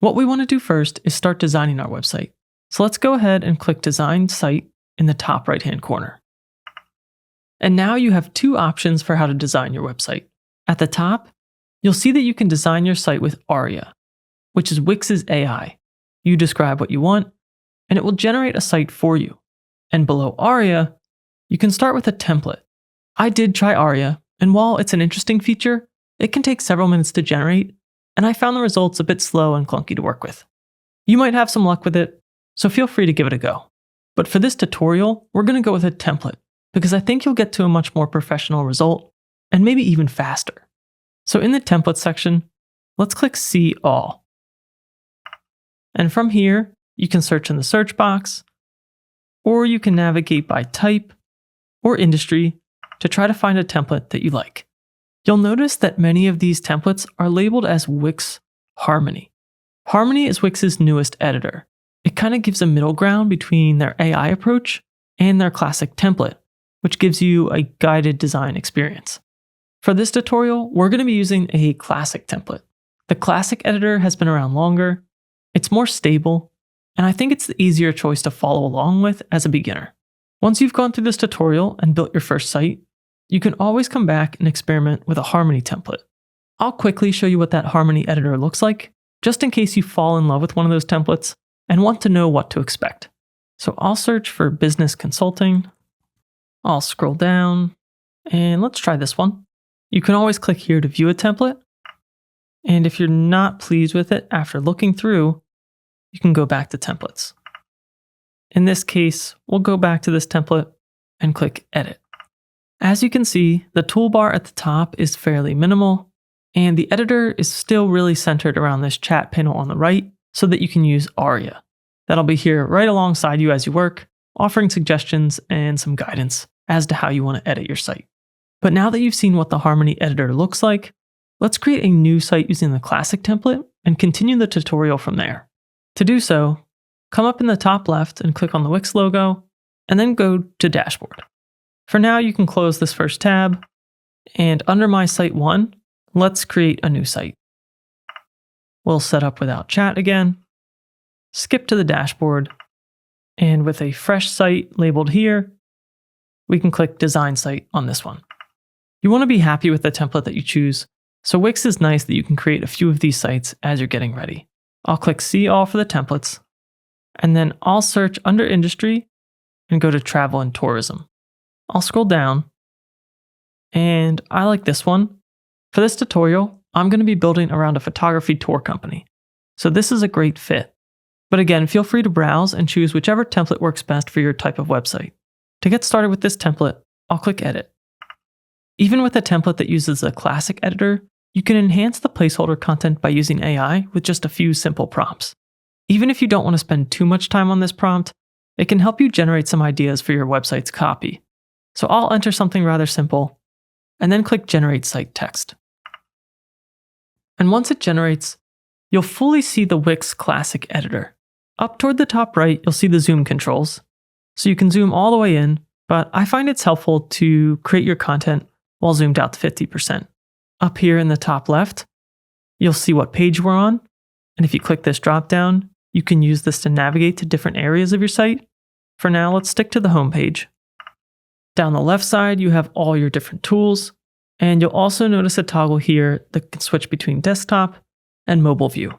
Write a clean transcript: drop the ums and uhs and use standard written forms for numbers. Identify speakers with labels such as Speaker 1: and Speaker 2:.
Speaker 1: What we want to do first is start designing our website. So let's go ahead and click Design Site in the top right-hand corner. And now you have two options for how to design your website. At the top, you'll see that you can design your site with Aria, which is Wix's AI. You describe what you want, and it will generate a site for you. And below Aria, you can start with a template. I did try Aria, and while it's an interesting feature, it can take several minutes to generate, and I found the results a bit slow and clunky to work with. You might have some luck with it, so feel free to give it a go. But for this tutorial, we're going to go with a template, because I think you'll get to a much more professional result, and maybe even faster. So in the template section, let's click See All. And from here, you can search in the search box, or you can navigate by type or industry to try to find a template that you like. You'll notice that many of these templates are labeled as Wix Harmony. Harmony is Wix's newest editor. It kind of gives a middle ground between their AI approach and their classic template, which gives you a guided design experience. For this tutorial, we're going to be using a classic template. The classic editor has been around longer, it's more stable, and I think it's the easier choice to follow along with as a beginner. Once you've gone through this tutorial and built your first site, you can always come back and experiment with a Harmony template. I'll quickly show you what that Harmony editor looks like, just in case you fall in love with one of those templates and want to know what to expect. So I'll search for business consulting. I'll scroll down, and let's try this one. You can always click here to view a template. And if you're not pleased with it after looking through, you can go back to templates. In this case, we'll go back to this template and click Edit. As you can see, the toolbar at the top is fairly minimal, and the editor is still really centered around this chat panel on the right so that you can use Aria. That'll be here right alongside you as you work, offering suggestions and some guidance as to how you want to edit your site. But now that you've seen what the Harmony editor looks like, let's create a new site using the classic template and continue the tutorial from there. To do so, come up in the top left and click on the Wix logo, and then go to Dashboard. For now, you can close this first tab, and under My Site 1, let's create a new site. We'll set up without chat again, skip to the dashboard, and with a fresh site labeled here, we can click Design Site on this one. You want to be happy with the template that you choose, so Wix is nice that you can create a few of these sites as you're getting ready. I'll click See All for the templates, and then I'll search under Industry and go to Travel and Tourism. I'll scroll down, and I like this one. For this tutorial, I'm going to be building around a photography tour company, so this is a great fit. But again, feel free to browse and choose whichever template works best for your type of website. To get started with this template, I'll click Edit. Even with a template that uses a classic editor, you can enhance the placeholder content by using AI with just a few simple prompts. Even if you don't want to spend too much time on this prompt, it can help you generate some ideas for your website's copy. So I'll enter something rather simple, and then click Generate Site Text. And once it generates, you'll fully see the Wix Classic editor. Up toward the top right, you'll see the zoom controls. So you can zoom all the way in, but I find it's helpful to create your content while zoomed out to 50%. Up here in the top left, you'll see what page we're on, and if you click this drop down, you can use this to navigate to different areas of your site. For now, let's stick to the home page. Down the left side, you have all your different tools, and you'll also notice a toggle here that can switch between desktop and mobile view.